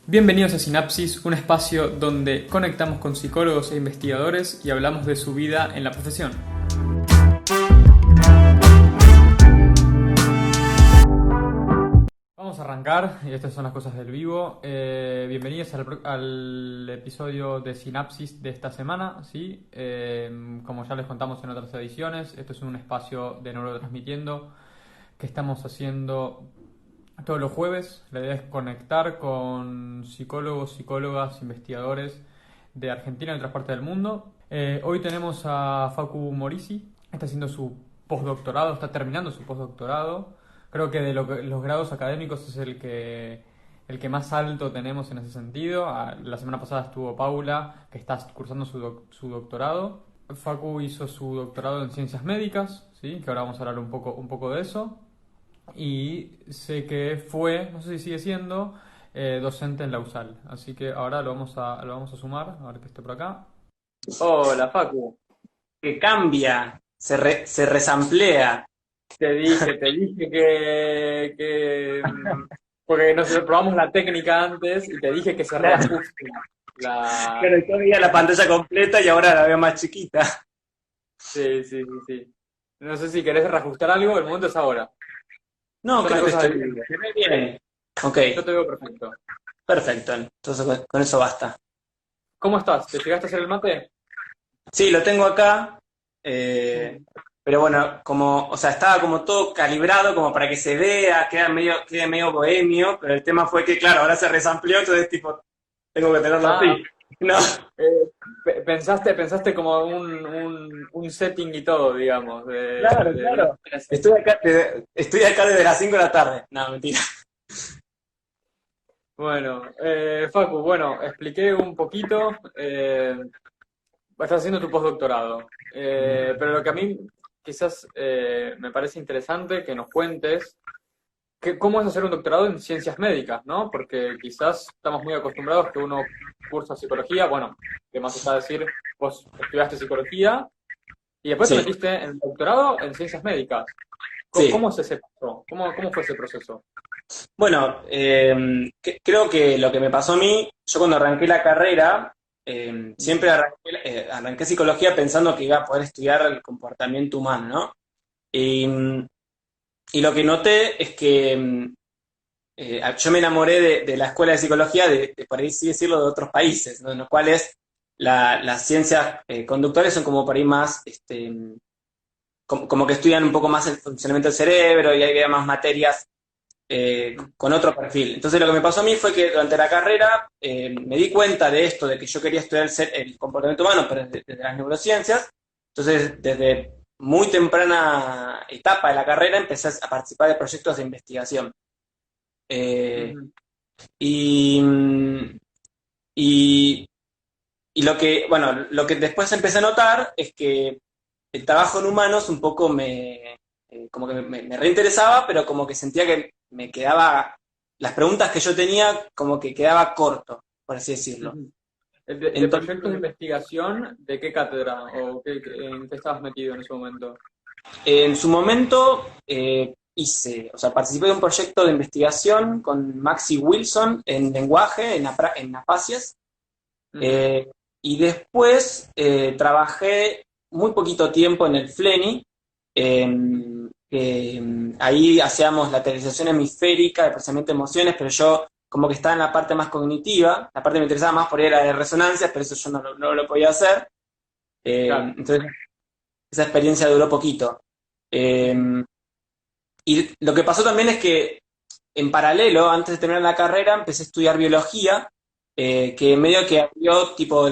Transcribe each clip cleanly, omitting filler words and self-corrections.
Bienvenidos a Sinapsis, un espacio donde conectamos con psicólogos e investigadores y hablamos de su vida en la profesión. Vamos a arrancar, y estas son las cosas del vivo. Bienvenidos al episodio de Sinapsis de esta semana, ¿sí? Como ya les contamos en otras ediciones, esto es un espacio de Neurotransmitiendo que estamos haciendo todos los jueves. La idea es conectar con psicólogos, psicólogas, investigadores de Argentina y de otras partes del mundo. Hoy tenemos a Facu Morisi, está haciendo su postdoctorado, está terminando su postdoctorado. Creo que de los grados académicos es el que más alto tenemos en ese sentido. La semana pasada estuvo Paula, que está cursando su doctorado. Facu hizo su doctorado en ciencias médicas, ¿sí? Que ahora vamos a hablar un poco de eso. Y sé que fue, no sé si sigue siendo, docente en la USAL. Así que ahora lo vamos a sumar, a ver que esté por acá. Hola, Facu. Que cambia, se resamplea. Te dije porque nos probamos la técnica antes y te dije que se Claro, reajuste la... claro, yo veía la pantalla completa y ahora la veo más chiquita. Sí, sí, sí, sí. No sé si querés reajustar algo, el momento es ahora. No, Son las creo que cosas estoy del bien. vivo. Se ve bien. Ok, Yo te veo perfecto. perfecto. Entonces con eso basta. ¿Cómo estás? ¿Te llegaste a hacer el mate? Sí, lo tengo acá. eh, pero bueno, o sea, estaba como todo calibrado como para que se vea, quede medio bohemio, pero el tema fue que, claro, ahora se resampleó, entonces tipo, tengo que tenerlo Ah, así. No, pensaste como un setting y todo, digamos, claro, de una claro. manera así. Estoy acá desde las 5 de la tarde. No, mentira. Bueno, Facu, bueno, expliqué un poquito, estás haciendo tu postdoctorado, pero lo que a mí quizás me parece interesante que nos cuentes cómo es hacer un doctorado en ciencias médicas, ¿no? Porque quizás estamos muy acostumbrados que uno cursa psicología, bueno, que más está decir, vos estudiaste psicología y después te Sí, metiste en el doctorado en ciencias médicas. ¿Cómo sí. es ese paso? ¿Cómo fue ese proceso? Bueno, creo que lo que me pasó a mí, yo cuando arranqué la carrera, siempre arranqué psicología pensando que iba a poder estudiar el comportamiento humano, ¿no? Y, y lo que noté es que yo me enamoré de la escuela de psicología, por ahí sí decirlo, de otros países, ¿no? En los cuales las ciencias conductuales son como por ahí más, como que estudian un poco más el funcionamiento del cerebro y hay había más materias con otro perfil. Entonces lo que me pasó a mí fue que durante la carrera me di cuenta de esto, de que yo quería estudiar el comportamiento humano, pero desde las neurociencias. Entonces, desde muy temprana etapa de la carrera empecé a participar de proyectos de investigación. Eh, Ujú. y, y, y lo que después empecé a notar es que el trabajo en humanos un poco como que me reinteresaba, pero como que sentía que me quedaba, las preguntas que yo tenía como que quedaba corto, por así decirlo. Ujú. De proyectos de Entonces, investigación, ¿de qué cátedra o en qué estabas metido en ese momento? en su momento o sea, participé de un proyecto de investigación con Maxi Wilson en lenguaje, en Apacias, Ujú. eh, y después trabajé muy poquito tiempo en el FLENI, ahí hacíamos la lateralización hemisférica de procesamiento de emociones, pero yo como que estaba en la parte más cognitiva, la parte que me interesaba más por ahí era de resonancias, pero eso yo no lo podía hacer. Claro. Entonces esa experiencia duró poquito. Eh, y lo que pasó también es que en paralelo, antes de terminar la carrera, empecé a estudiar biología, que medio que abrió tipo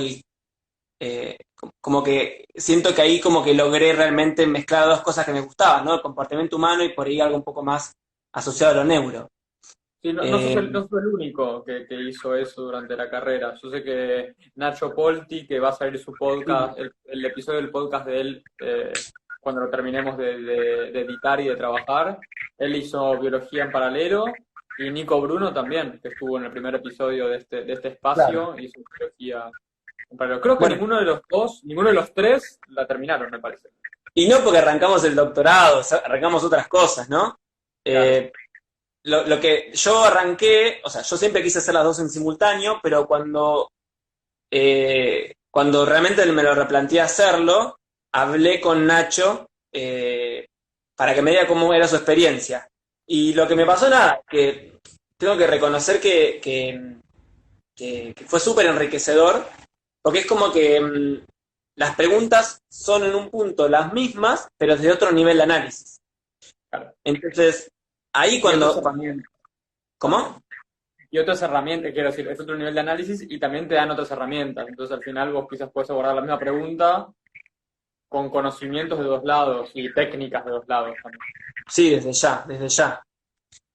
como que siento que ahí como que logré realmente mezclar dos cosas que me gustaban, ¿no? El comportamiento humano y por ahí algo un poco más asociado a lo neuro. Sí, no, Eh, no sos el único que hizo eso durante la carrera. Yo sé que Nacho Polti, que va a salir su podcast, el episodio del podcast de él, cuando lo terminemos de editar y de trabajar, él hizo biología en paralelo, y Nico Bruno también, que estuvo en el primer episodio de este claro. espacio, hizo biología en paralelo. Creo que Bueno, ninguno de los dos, ninguno de los tres la terminaron, me parece. y no porque arrancamos el doctorado, o sea, arrancamos otras cosas, ¿no? Claro. Eh, lo que yo arranqué, o sea, yo siempre quise hacer las dos en simultáneo, pero cuando realmente me lo replanteé hacerlo, hablé con Nacho para que me diga cómo era su experiencia. Y lo que me pasó, nada, que tengo que reconocer que fue súper enriquecedor, porque es como que las preguntas son en un punto las mismas, pero desde otro nivel de análisis. Claro. Entonces, ahí Y otras cuando... herramientas. ¿Cómo? Y otras herramientas, quiero decir, es otro nivel de análisis y también te dan otras herramientas. Entonces, al final, vos quizás puedes abordar la misma pregunta con conocimientos de dos lados y técnicas de dos lados también. Sí, desde ya, desde ya.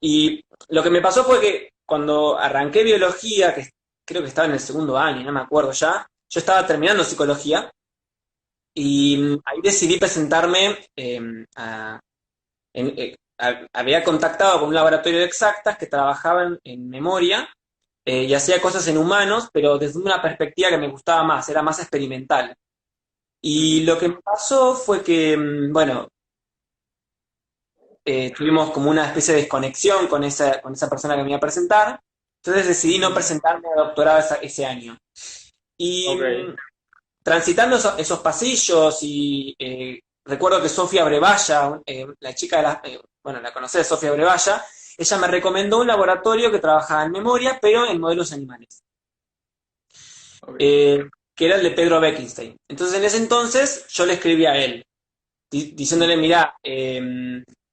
Y lo que me pasó fue que cuando arranqué biología, que creo que estaba en el segundo año, no me acuerdo ya, yo estaba terminando psicología y ahí decidí presentarme había contactado con un laboratorio de exactas que trabajaban en memoria y hacía cosas en humanos, pero desde una perspectiva que me gustaba más, era más experimental. Y Ujú. lo que me pasó fue que, bueno, tuvimos como una especie de desconexión con esa persona que me iba a presentar, entonces decidí no Ujú. presentarme a doctorado ese año. Y Ok. transitando esos pasillos y recuerdo que Sofía Brevalla, la chica de bueno, la conocés, Sofía Brevalla, ella me recomendó un laboratorio que trabajaba en memoria, pero en modelos animales, Ok. eh, que era el de Pedro Beckenstein. Entonces en ese entonces yo le escribí a él, diciéndole, Ujú. mirá,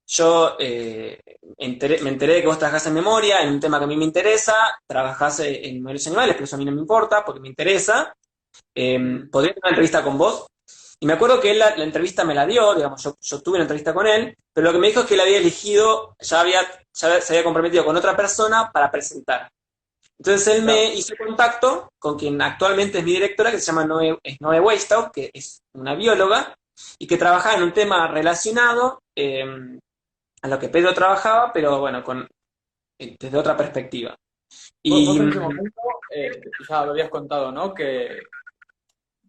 yo me enteré de que vos trabajás en memoria, en un tema que a mí me interesa, trabajás en modelos animales, pero eso a mí no me importa porque me interesa. Ujú. ¿Podría tener una entrevista con vos? Y me acuerdo que él la entrevista me la dio, digamos, yo tuve una entrevista con él, pero lo que me dijo es que él había elegido, se había comprometido con otra persona para presentar. Entonces él Claro. me hizo contacto con quien actualmente es mi directora, que se llama Noé Weistow, que es una bióloga, y que trabajaba en un tema relacionado a lo que Pedro trabajaba, pero bueno, desde otra perspectiva. Vos Y en ese momento ya habías contado, ¿no? Que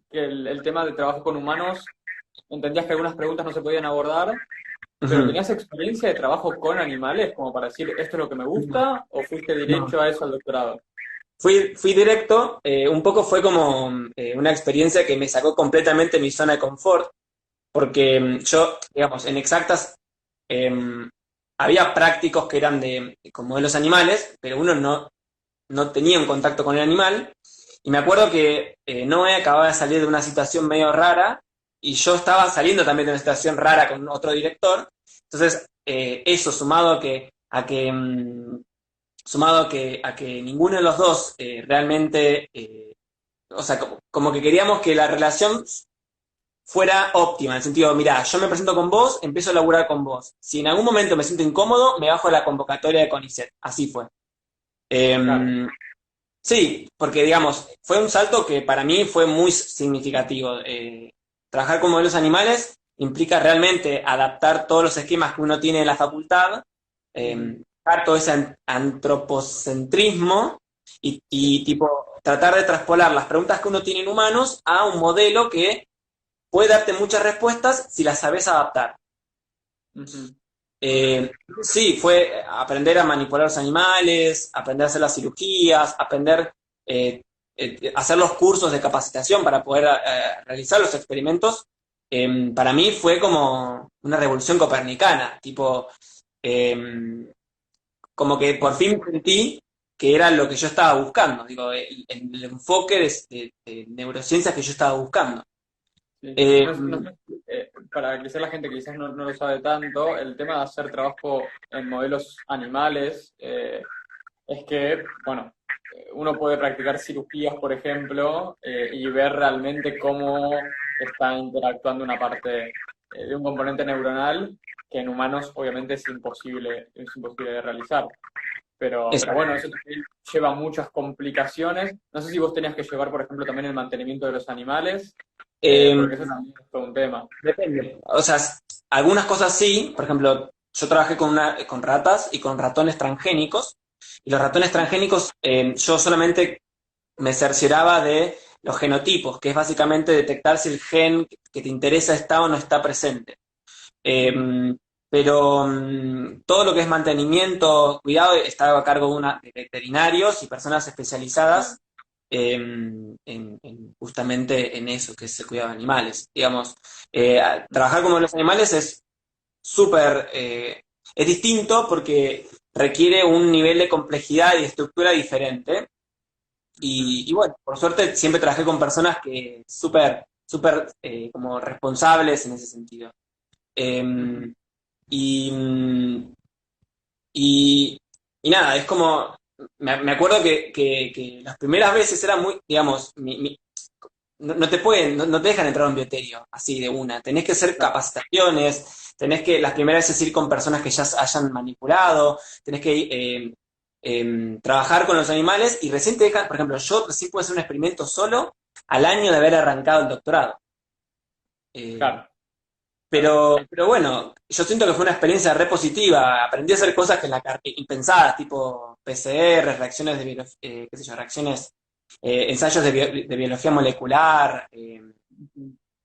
el tema de trabajo con humanos, entendías que algunas preguntas no se podían abordar, pero ujú. ¿tenías experiencia de trabajo con animales como para decir esto es lo que me gusta o fuiste No. derecho a eso al doctorado? Fui directo, un poco fue como una experiencia que me sacó completamente mi zona de confort, porque yo, digamos, en exactas había prácticos que eran con modelos animales, pero uno no tenía un contacto con el animal, y me acuerdo que Noé acababa de salir de una situación medio rara, y yo estaba saliendo también de una situación rara con otro director, entonces eso sumado a que ninguno de los dos realmente, o sea, como que queríamos que la relación fuera óptima, en el sentido, mira, yo me presento con vos, empiezo a laburar con vos. Si en algún momento me siento incómodo, me bajo de la convocatoria de CONICET. Así fue. Claro. Eh, sí, porque digamos, fue un salto que para mí fue muy significativo. Trabajar con modelos animales implica realmente adaptar todos los esquemas que uno tiene de la facultad, Ujú. dejar todo ese antropocentrismo y tipo tratar de traspolar las preguntas que uno tiene en humanos a un modelo que puede darte muchas respuestas si las sabes adaptar. Ujú. Ok. Sí, fue aprender a manipular los animales, aprender a hacer las cirugías, aprender a hacer los cursos de capacitación para poder realizar los experimentos. Para mí fue como una revolución copernicana, tipo, eh, como que por fin sentí que era lo que yo estaba buscando, digo, el enfoque de neurociencias que yo estaba buscando. Sí. Eh, No sé, para quizás la gente que quizás no lo sabe tanto, el tema de hacer trabajo en modelos animales es que, bueno, uno puede practicar cirugías, por ejemplo, y ver realmente cómo está interactuando una parte de un componente neuronal que en humanos obviamente es imposible de realizar. Pero exacto. bueno, eso también lleva muchas complicaciones. No sé si vos tenías que llevar, por ejemplo, también el mantenimiento de los animales, Eh, porque eso también es todo un tema. Depende. O sea, algunas cosas sí. Por ejemplo, yo trabajé con ratas y con ratones transgénicos. Y los ratones transgénicos, yo solamente me cercioraba de los genotipos, que es básicamente detectar si el gen que te interesa está o no está presente. Eh, Ujú. pero todo lo que es mantenimiento, cuidado, está a cargo de veterinarios y personas especializadas justamente en eso, que es el cuidado de animales. Digamos, trabajar con los animales es súper, es distinto porque requiere un nivel de complejidad y de estructura diferente. Y bueno, por suerte siempre trabajé con personas que súper como responsables en ese sentido. Eh, y, y, y nada, es como, me acuerdo que las primeras veces era muy, digamos, no te pueden, no te dejan entrar a un bioterio así de una. Tenés que hacer Claro. capacitaciones, tenés que las primeras veces ir con personas que ya hayan manipulado, tenés que trabajar con los animales y recién te dejan, por ejemplo, yo recién pude hacer un experimento solo al año de haber arrancado el doctorado. Eh, Claro, claro. pero bueno, yo siento que fue una experiencia re positiva. Aprendí a hacer cosas que en la impensadas, tipo PCR, reacciones de qué sé yo, reacciones, ensayos de biología molecular,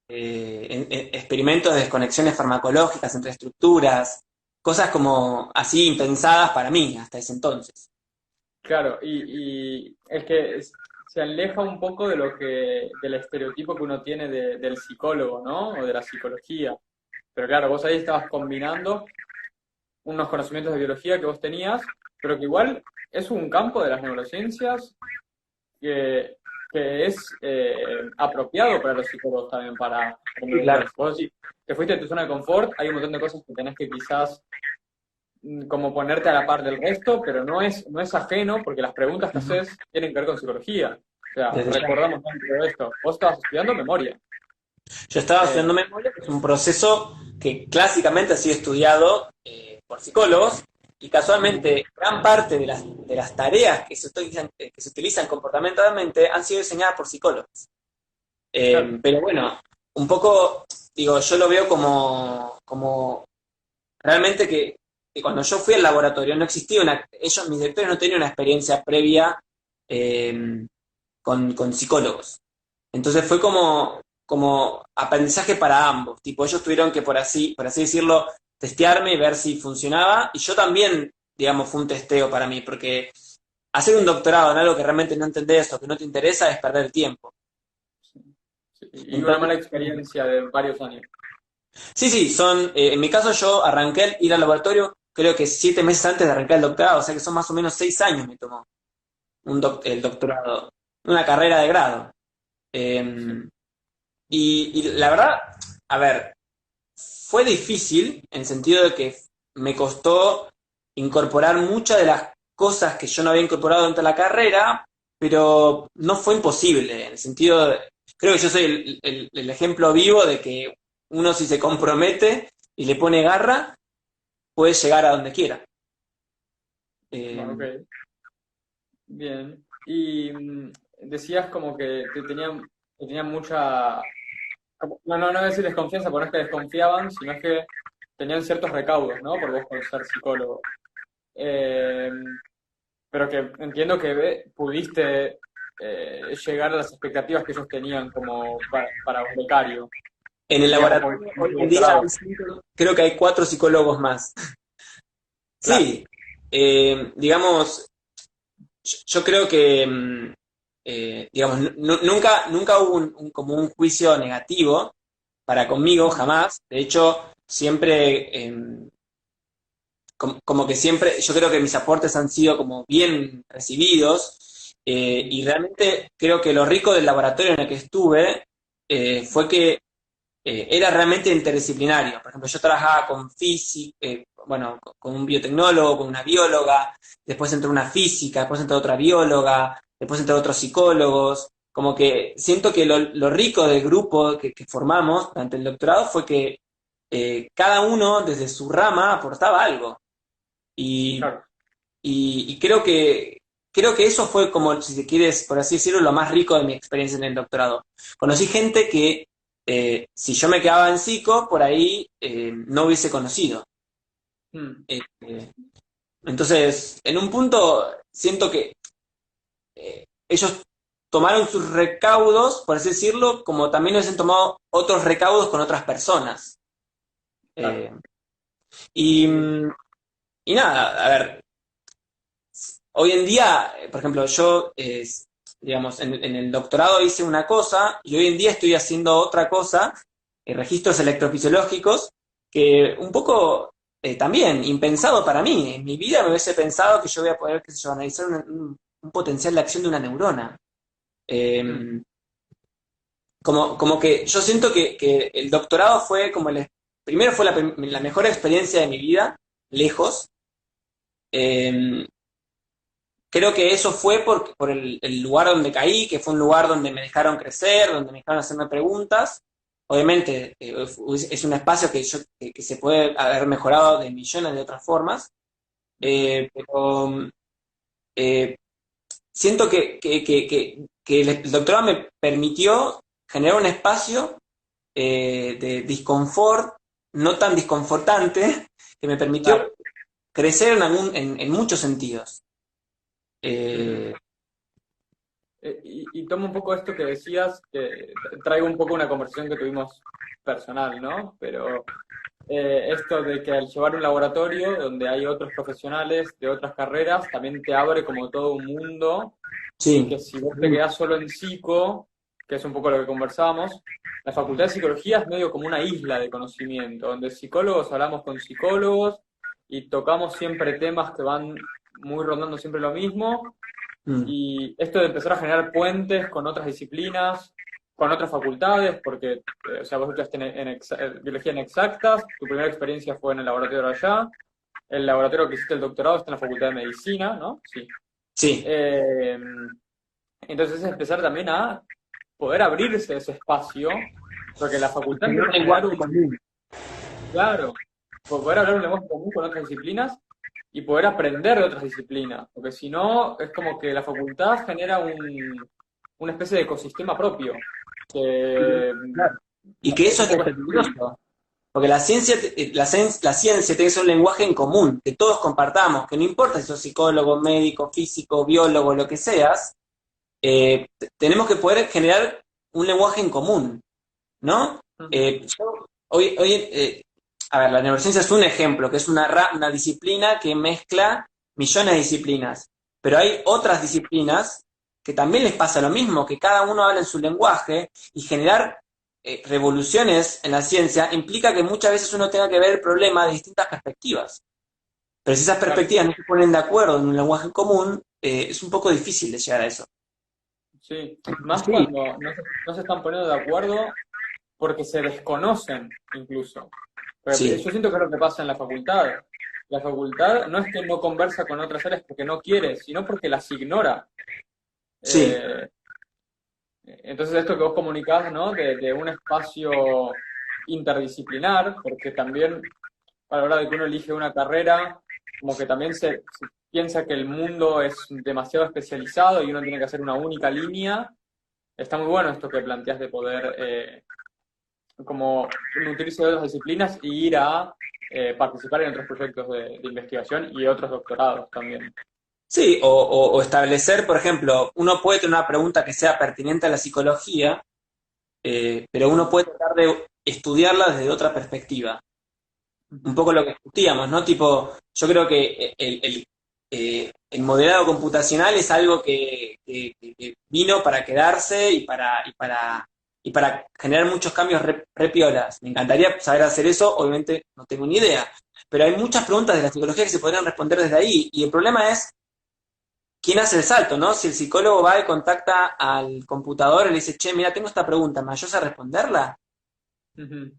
experimentos de desconexiones farmacológicas entre estructuras, cosas como así impensadas para mí hasta ese entonces. Claro, y es que se aleja un poco de lo del estereotipo que uno tiene del psicólogo, ¿no? O de la psicología. Pero claro, vos ahí estabas combinando unos conocimientos de biología que vos tenías, pero que igual es un campo de las neurociencias que, que es apropiado para los psicólogos también para Sí, claro. involucrarse. Vos decís, te fuiste de tu zona de confort, hay un montón de cosas que tenés que quizás como ponerte a la par del resto, pero no es ajeno porque las preguntas que Ujú. haces tienen que ver con psicología. O sea, Desde ya. recordamos dentro de esto. Vos estabas estudiando memoria. Yo estaba Eh, estudiando memoria, que es un proceso que clásicamente ha sido estudiado por psicólogos, y Ujú. casualmente gran parte de las tareas que se utilizan comportamentalmente han sido diseñadas por psicólogos. Claro. Pero bueno, un poco, digo, yo lo veo como realmente que cuando yo fui al laboratorio no existía mis directores no tenían una experiencia previa eh, con psicólogos. Entonces fue como aprendizaje para ambos. Tipo, ellos tuvieron que, por así decirlo, testearme y ver si funcionaba. Y yo también, digamos, fue un testeo para mí, porque hacer un doctorado en algo que realmente no entendés o que no te interesa es perder el tiempo. Sí, y una Entonces, mala experiencia de varios años. sí, sí, en mi caso yo arranqué ir al laboratorio creo que 7 meses antes de arrancar el doctorado, o sea que son más o menos 6 años me tomó el doctorado, una carrera de grado. Sí. Eh, y la verdad, a ver, fue difícil en el sentido de que me costó incorporar muchas de las cosas que yo no había incorporado dentro de la carrera, pero no fue imposible, en el sentido creo que yo soy el ejemplo vivo de que uno si se compromete y le pone garra, puede llegar a donde quiera. Bueno, Eh, ok. Bien. Y decías como que te tenían mucha. No voy a decir desconfianza, porque no es que desconfiaban, sino es que tenían ciertos recaudos, ¿no? Por vos por ser psicólogo. Eh, pero que entiendo que pudiste llegar a las expectativas que ellos tenían como para un becario, en el digamos, porque laboratorio en hoy tu en día doctorado. creo que hay 4 psicólogos más. Claro. Sí, digamos, yo creo que, digamos, nunca hubo como un juicio negativo para conmigo, jamás. De hecho, siempre, como que siempre, yo creo que mis aportes han sido como bien recibidos, y realmente creo que lo rico del laboratorio en el que estuve fue que era realmente interdisciplinario. Por ejemplo, yo trabajaba con física, bueno, con un biotecnólogo, con una bióloga, después entró una física, después entró otra bióloga, después entró otros psicólogos. Como que siento que lo rico del grupo que formamos durante el doctorado fue que cada uno desde su rama aportaba algo. Y, Claro. y creo que eso fue como, si se quieres, por así decirlo, lo más rico de mi experiencia en el doctorado. Conocí gente que si yo me quedaba en psico, por ahí no hubiese conocido. Mm. Eh, entonces, en un punto, siento que ellos tomaron sus recaudos, por así decirlo, como también hubiesen tomado otros recaudos con otras personas. Claro. Eh, Y, Sí. y nada, a ver, hoy en día, por ejemplo, yo, digamos, en el doctorado hice una cosa y hoy en día estoy haciendo otra cosa, registros electrofisiológicos, que un poco también impensado para mí. En mi vida me hubiese pensado que yo voy a poder, qué sé yo, analizar un potencial de acción de una neurona. Mm. Eh, como que yo siento que el doctorado fue como primero fue la mejor experiencia de mi vida, lejos. Eh, Creo que eso fue por el lugar donde caí, que fue un lugar donde me dejaron crecer, donde me dejaron hacerme preguntas. Obviamente es un espacio que se puede haber mejorado de millones de otras formas, Ujú. pero eh, siento que el doctorado me permitió generar un espacio de disconfort, no tan disconfortante, que me Claro. permitió crecer en muchos sentidos. Ujú. Eh, Y tomo un poco esto que decías, que traigo un poco una conversación que tuvimos personal, ¿no? Pero esto de que al llevar un laboratorio donde hay otros profesionales de otras carreras, también te abre como todo un mundo y sí. que si vos te quedás solo en psico, que es un poco lo que conversábamos, la Facultad de Psicología es medio como una isla de conocimiento, donde psicólogos hablamos con psicólogos y tocamos siempre temas que van muy rondando siempre lo mismo, Mm. y esto de empezar a generar puentes con otras disciplinas, con otras facultades, porque, o sea, vos estudiaste biología en exactas, tu primera experiencia fue en el laboratorio de allá, el laboratorio que hiciste el doctorado está en la Facultad de Medicina, ¿no? Sí. Sí, Eh, entonces es empezar también a poder abrirse ese espacio, porque la facultad tener un empieza a generar lenguaje un, común. claro, poder hablar un lenguaje común con otras disciplinas y poder aprender de otras disciplinas, porque si no, es como que la facultad genera una especie de ecosistema propio, que Claro. Y que es eso un es lo poco peligroso. Porque la ciencia, la ciencia tiene que ser un lenguaje en común, que todos compartamos, que no importa si sos psicólogo, médico, físico, biólogo, lo que seas, tenemos que poder generar un lenguaje en común, ¿no? ujú, A ver, la neurociencia es un ejemplo, que es una disciplina que mezcla millones de disciplinas, pero hay otras disciplinas que también les pasa lo mismo, que cada uno habla en su lenguaje y generar revoluciones en la ciencia implica que muchas veces uno tenga que ver el problema de distintas perspectivas. Pero si esas claro, perspectivas no se ponen de acuerdo en un lenguaje común, es un poco difícil de llegar a eso. sí, más Sí, cuando no se están poniendo de acuerdo porque se desconocen incluso. Pero sí, yo siento que es lo que pasa en la facultad. La facultad no es que no conversa con otras áreas porque no quiere, sino porque las ignora. sí. Eh, entonces esto que vos comunicás, ¿no? De un espacio interdisciplinar, porque también a la hora de que uno elige una carrera, como que también se piensa que el mundo es demasiado especializado y uno tiene que hacer una única línea. Está muy bueno esto que planteas de poder como nutrirse de otras disciplinas y ir a participar en otros proyectos de investigación y otros doctorados también. Sí, o establecer, por ejemplo, uno puede tener una pregunta que sea pertinente a la psicología, pero uno puede tratar de estudiarla desde otra perspectiva. Un Ujú. poco lo que discutíamos, ¿no? Tipo, yo creo que el modelado computacional es algo que vino para quedarse y para generar muchos cambios re piolas. Me encantaría saber hacer eso, obviamente no tengo ni idea, pero hay muchas preguntas de la psicología que se podrían responder desde ahí, y el problema es quién hace el salto, ¿no? Si el psicólogo va y contacta al computador y le dice, che, mira, tengo esta pregunta, ¿me ayudas a responderla? Ujú.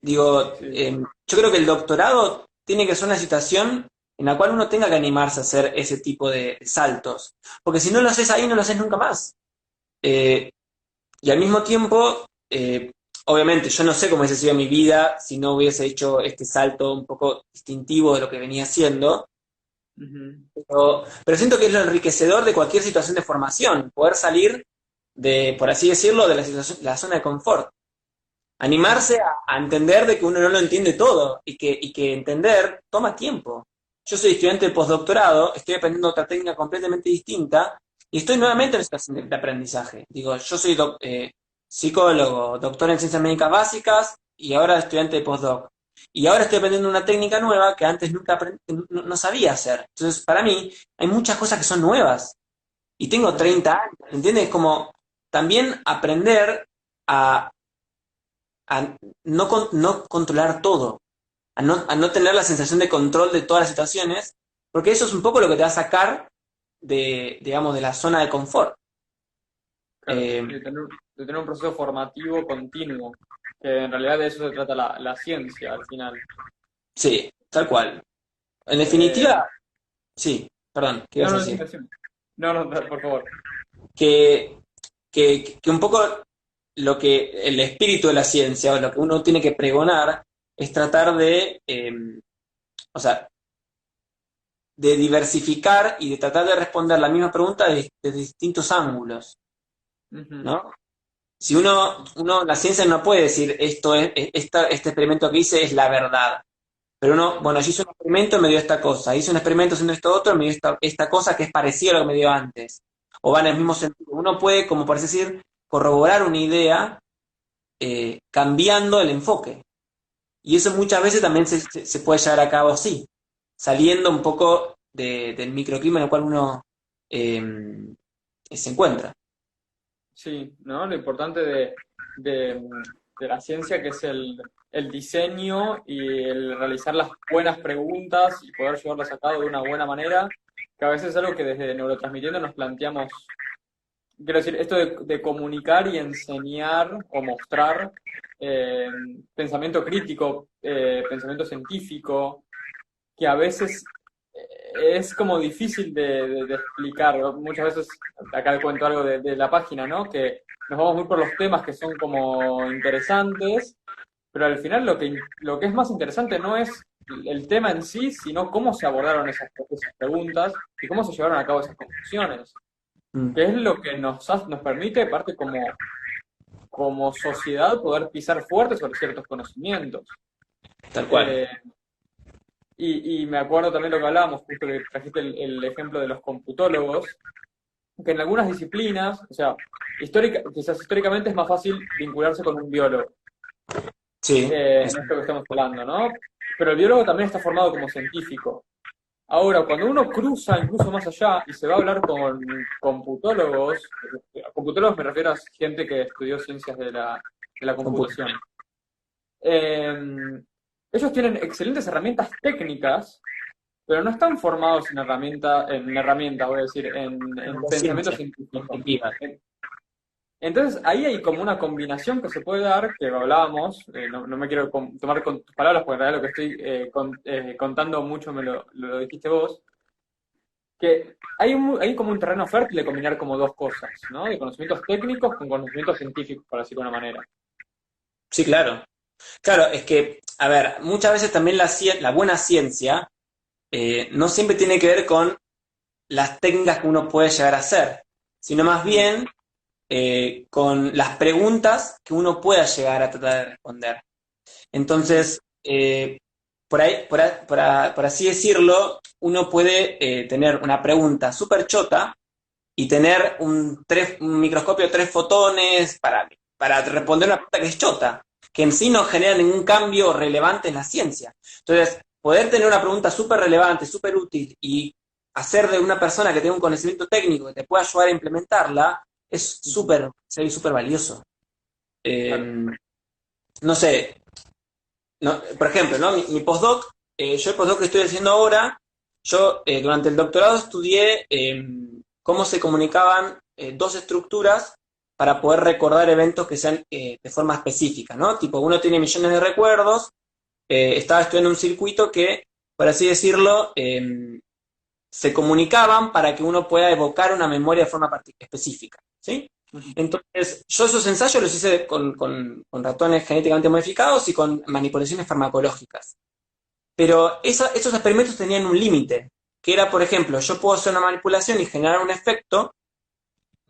Digo, Sí, yo creo que el doctorado tiene que ser una situación en la cual uno tenga que animarse a hacer ese tipo de saltos, porque si no lo haces ahí, no lo haces nunca más. Eh, y al mismo tiempo, obviamente, yo no sé cómo hubiese sido mi vida si no hubiese hecho este salto un poco distintivo de lo que venía haciendo. ujú. Pero siento que es lo enriquecedor de cualquier situación de formación, poder salir de, por así decirlo, de la zona de confort. Mm. Animarse a entender de que uno no lo entiende todo y que entender toma tiempo. Yo soy estudiante de postdoctorado, estoy aprendiendo otra técnica completamente distinta y estoy Ujú. nuevamente en situación de aprendizaje. Digo, yo soy psicólogo, doctor en ciencias médicas básicas y ahora estudiante de postdoc. Y ahora estoy aprendiendo una técnica nueva que antes nunca no sabía hacer. Entonces, para mí, hay muchas cosas que son nuevas. Y tengo Ujú. 30 años, ¿entiendes? Como también aprender a, a no controlar todo, a no tener la sensación de control de todas las situaciones, porque eso es un poco lo que te va a sacar de, digamos, de la zona de confort. Claro, Eh, de tener un proceso formativo continuo, que en realidad de eso se trata la ciencia al final. sí, tal cual. En Eh, definitiva, sí, perdón, ¿qué no, ibas a no, decir? decime, decime. No, no, por favor. Que, que un poco lo que el espíritu de la ciencia o lo que uno tiene que pregonar es tratar de, o sea, de diversificar y de tratar de responder la misma pregunta desde distintos ángulos, Ujú. ¿no? Si la ciencia no puede decir este experimento que hice es la verdad, pero bueno, yo hice un experimento y me dio esta cosa, hice un experimento haciendo esto otro y me dio esta cosa que es parecida a lo que me dio antes, o va en el mismo Ujú. sentido. Uno puede, como parece decir, corroborar una idea cambiando el enfoque. Y eso muchas veces también se puede llevar a cabo así, saliendo un poco del microclima en el cual uno se encuentra. Sí, ¿no? Lo importante de, de la ciencia que es el diseño y el realizar las buenas preguntas y poder llevarlas a cabo de una buena manera, que a veces es algo que desde Neurotransmitiendo nos planteamos. Quiero decir, esto de comunicar y enseñar o mostrar eh, pensamiento crítico, pensamiento científico, que a veces es como difícil de explicar. Muchas veces, acá cuento algo de la página, ¿no? Que nos vamos muy por los temas que son como interesantes, pero al final lo que es más interesante no es el tema en sí, sino cómo se abordaron esas preguntas y cómo se llevaron a cabo esas conclusiones, Mm, que es lo que nos permite, parte como sociedad, poder pisar fuerte sobre ciertos conocimientos. tal cual. Eh, y me acuerdo también lo que hablábamos, justo que trajiste el ejemplo de los computólogos, que en algunas disciplinas, o sea, quizás históricamente es más fácil vincularse con un biólogo, Sí, en esto que estamos hablando, ¿no? Pero el biólogo también está formado como científico. Ahora, cuando uno cruza incluso más allá y se va a hablar con computólogos, computólogos me refiero a gente que estudió ciencias de la computación. computación. Ellos tienen excelentes herramientas técnicas, pero no están formados en herramientas, voy a decir, en pensamiento Ciencia, científico. objetiva. Entonces, ahí hay como una combinación que se puede dar, que hablábamos, no me quiero tomar con tus palabras, porque en realidad lo que estoy contando mucho lo dijiste vos, que hay como un terreno fértil de combinar como dos cosas, ¿no? De conocimientos técnicos con conocimientos científicos, por decirlo de una manera. Sí, claro. Claro, es que, a ver, muchas veces también la buena ciencia no siempre tiene que ver con las técnicas que uno puede llegar a hacer, sino más Mm, bien con las preguntas que uno pueda llegar a tratar de responder. ujú, Entonces, por ahí, por así decirlo, uno puede tener una pregunta súper chota y tener un microscopio de 3 fotones para responder una pregunta que es chota, que en sí no genera ningún cambio relevante en la ciencia. Entonces, poder tener una pregunta súper relevante, súper útil y hacer de una persona que tenga un conocimiento técnico que te pueda ayudar a implementarla es ujú, súper valioso. claro. Eh, no sé, no, por ejemplo, ¿no? Mi postdoc, yo el postdoc que estoy haciendo ahora, yo durante el doctorado estudié cómo se comunicaban dos estructuras para poder recordar eventos que sean de forma específica, ¿no? Tipo, uno tiene millones de recuerdos, estaba estudiando un circuito que, por así decirlo, se comunicaban para que uno pueda evocar una memoria de forma específica, ¿sí? Ujú, Entonces, yo esos ensayos los hice con ratones genéticamente modificados y con manipulaciones farmacológicas. Pero esos experimentos tenían un límite, que era, por ejemplo, yo puedo hacer una manipulación y generar un efecto,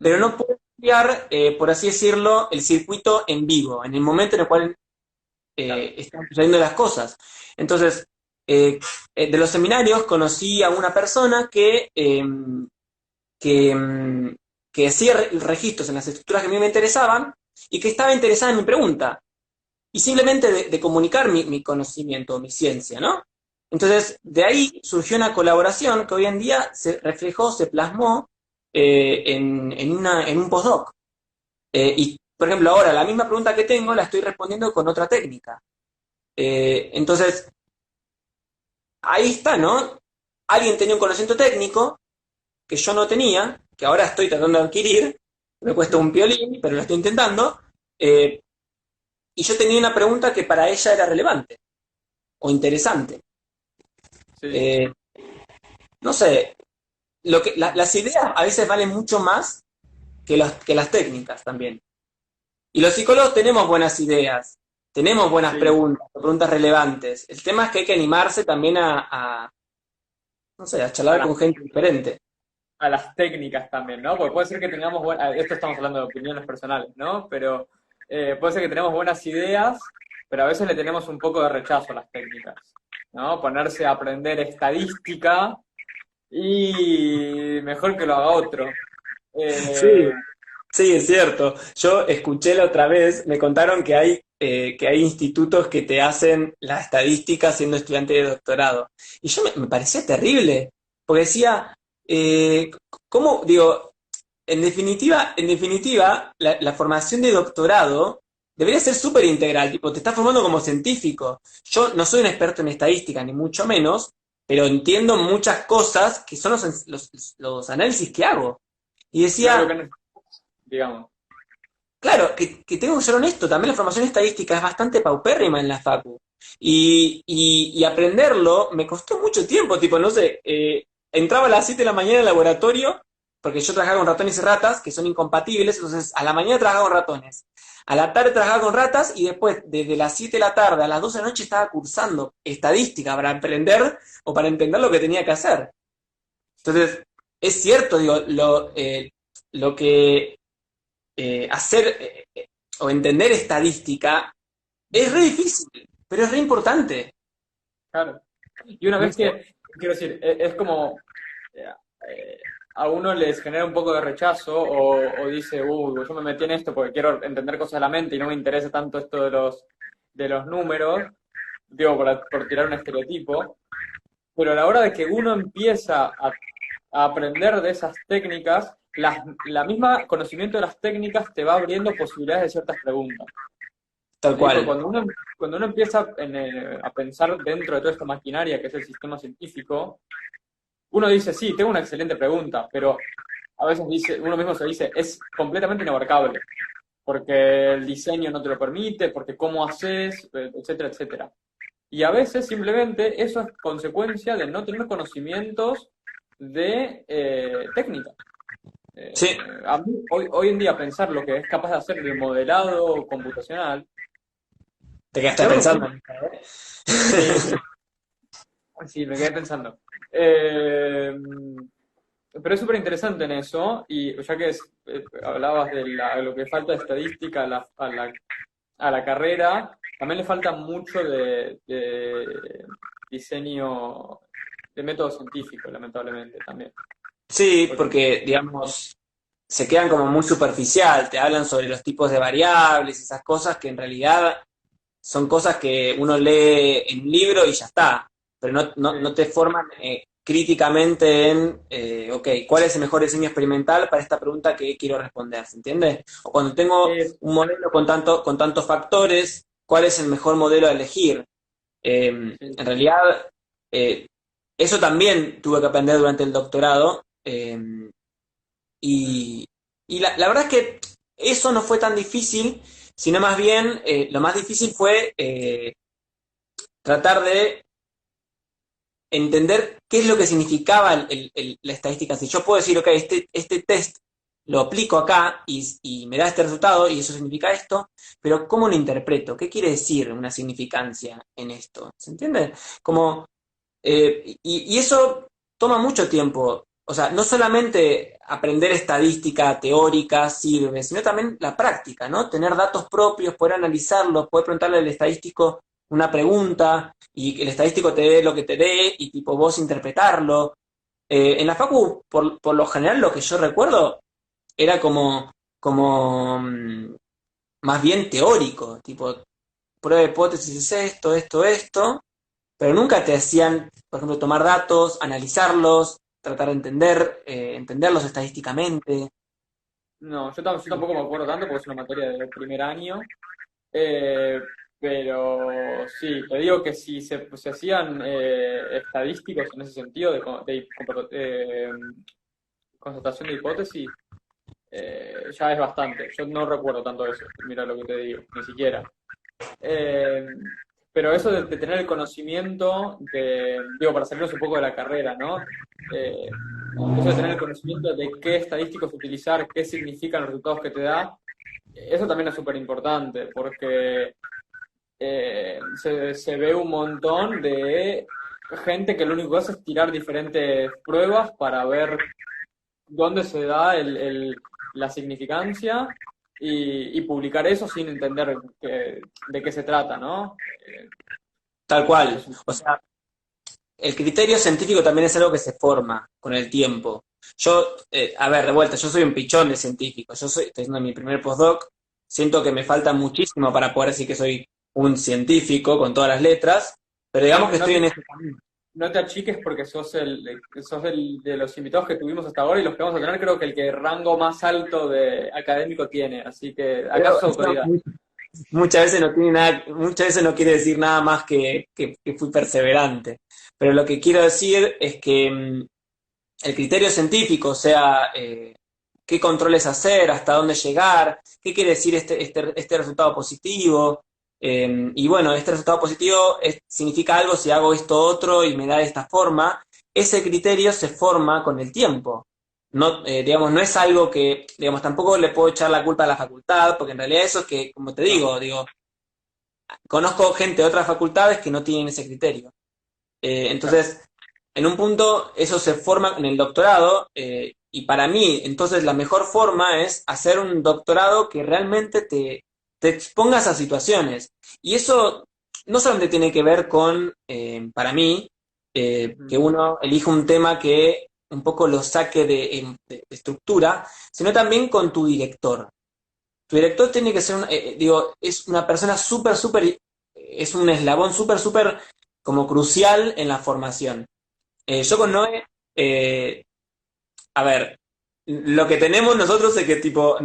pero ujú, no puedo cambiar, por así decirlo, el circuito en vivo, en el momento en el cual claro. están sucediendo las cosas. Entonces, eh, de los seminarios conocí a una persona que, mm, que hacía registros en las estructuras que a mí me interesaban y que estaba interesada en mi pregunta. y simplemente de comunicar mi conocimiento, mi ciencia, ¿no? Entonces, de ahí surgió una colaboración que hoy en día se reflejó, se plasmó en un postdoc. Y, por ejemplo, ahora la misma pregunta que tengo la estoy respondiendo con otra técnica. Entonces, ahí está, ¿no? Alguien tenía un conocimiento técnico que yo no tenía, que ahora estoy tratando de adquirir, me cuesta un piolín, pero lo estoy intentando, eh, y yo tenía una pregunta que para ella era relevante o interesante. Sí, Eh, no sé, las ideas a veces valen mucho más que las técnicas también. Y los psicólogos tenemos buenas ideas, tenemos buenas sí. preguntas relevantes. El tema es que hay que animarse también no sé, a A charlar las, con gente diferente. a las técnicas también, ¿no? Porque puede ser que tengamos esto estamos hablando de opiniones personales, ¿no? Pero puede ser que tenemos buenas ideas, pero a veces le tenemos un poco de rechazo a las técnicas, ¿no? Ponerse a aprender estadística y mejor que lo haga otro. Sí, Eh, sí, es cierto. Yo escuché la otra vez, me contaron que hay institutos que te hacen la estadística siendo estudiante de doctorado. Y yo me parecía terrible, porque decía, ¿cómo? Digo, en definitiva, la formación de doctorado debería ser súper integral, tipo, te estás formando como científico. Yo no soy un experto en estadística, ni mucho menos, pero entiendo muchas cosas que son los análisis que hago. Y no es lo decía, que digamos. claro, que tengo que ser honesto, también la formación estadística es bastante paupérrima en la facu. Y aprenderlo me costó mucho tiempo, tipo, no sé, entraba a las 7 de la mañana al laboratorio, porque yo trabajaba con ratones y ratas, que son incompatibles, entonces a la mañana trabajaba con ratones, a la tarde trabajaba con ratas, y después, desde las 7 de la tarde a las 12 de la noche, estaba cursando estadística para aprender o para entender lo que tenía que hacer. Entonces, es cierto, digo, lo que hacer o entender estadística es re difícil, pero es re importante. Claro. Y una No vez sé. que, quiero decir, es como eh, a uno les genera un poco de rechazo o dice, yo me metí en esto porque quiero entender cosas de la mente y no me interesa tanto esto de los números, digo, por tirar un estereotipo, pero a la hora de que uno empieza a aprender de esas técnicas, la misma conocimiento de las técnicas te va abriendo posibilidades de ciertas preguntas. Tal ¿Sí? Porque cual. cuando uno empieza a pensar dentro de toda esta maquinaria que es el sistema científico, uno dice, sí, tengo una excelente pregunta, pero a veces dice, uno mismo se dice, es completamente inabarcable, porque el diseño no te lo permite, porque cómo haces, etcétera, etcétera. Y a veces simplemente eso es consecuencia de no tener conocimientos de técnica. Sí, A mí, hoy en día pensar lo que es capaz de hacer el modelado computacional, te quedaste me abre un pensando. mundo. Sí, sí, me quedé pensando. Eh, pero es súper interesante en eso, y ya que hablabas de lo que falta de estadística a la carrera, también le falta mucho de diseño de método científico, lamentablemente, también. Sí, Porque, porque, digamos, se quedan como muy superficial, te hablan sobre los tipos de variables, esas cosas que en realidad son cosas que uno lee en un libro y ya está, pero no sí, te forman críticamente en, ok, ¿cuál es el mejor diseño experimental para esta pregunta que quiero responder? ¿Se entiende? O cuando tengo es- un modelo con tantos factores, ¿cuál es el mejor modelo a elegir? sí, En realidad, eh, eso también tuve que aprender durante el doctorado, mm, y, y la verdad es que eso no fue tan difícil, sino más bien lo más difícil fue tratar de entender qué es lo que significaba la estadística. Si yo puedo decir, ok, este test lo aplico acá y me da este resultado y eso significa esto, pero ¿cómo lo interpreto? ¿Qué quiere decir una significancia en esto? ¿Se entiende? Como, y eso toma mucho tiempo. O sea, no solamente aprender estadística teórica sirve, sino también la práctica, ¿no? Tener datos propios, poder analizarlos, poder preguntarle al estadístico una pregunta y que el estadístico te dé lo que te dé y tipo vos interpretarlo. En la Facu, por lo general, lo que yo recuerdo era como más bien teórico, tipo, prueba de hipótesis es esto, esto, esto, pero nunca te hacían, por ejemplo, tomar datos, analizarlos, tratar de entenderlos estadísticamente. No, yo tampoco me acuerdo tanto porque es una materia del primer año. Eh, pero sí, te digo que si se hacían estadísticos en ese sentido constatación de hipótesis, ya es bastante. Yo no recuerdo tanto eso, mira lo que te digo, ni siquiera. Eh, pero eso de tener el conocimiento digo, para salirnos un poco de la carrera, ¿no? Eso de tener el conocimiento de qué estadísticos utilizar, qué significan los resultados que te da, eso también es súper importante, porque se ve un montón de gente que lo único que hace es tirar diferentes pruebas para ver dónde se da la significancia y publicar eso sin entender de qué se trata, ¿no? Tal Eso cual. es O sea, el criterio científico también es algo que se forma con el tiempo. Yo, a ver, de vuelta, yo soy un pichón de científico. Estoy haciendo mi primer postdoc. Siento que me falta muchísimo para poder decir que soy un científico con todas las letras, pero no, digamos que no estoy te, en ese camino. no te achiques porque sos el de los invitados que tuvimos hasta ahora y los que vamos a tener, creo que el que rango más alto de académico tiene, así que acá Pero sos autoridad. muchas veces no tiene nada, muchas veces no quiere decir nada más que fui perseverante. Pero lo que quiero decir es que el criterio científico, o sea, qué controles hacer, hasta dónde llegar, qué quiere decir este resultado positivo. Y bueno, este resultado positivo significa algo si hago esto otro y me da de esta forma. Ese criterio se forma con el tiempo. No, digamos, no es algo que, digamos, tampoco le puedo echar la culpa a la facultad, porque en realidad eso es que, como te No, digo, conozco gente de otras facultades que no tienen ese criterio. claro. Entonces, en un punto eso se forma en el doctorado y para mí, entonces la mejor forma es hacer un doctorado que realmente te expongas a situaciones. Y eso no solamente tiene que ver con, para mí, que Ujú. uno elija un tema que un poco lo saque de estructura, sino también con tu director. Tu director tiene que ser, digo, es una persona súper, súper, es un eslabón súper, súper como crucial en la formación. Yo con Noé, eh, a ver, lo que tenemos nosotros es que tipo,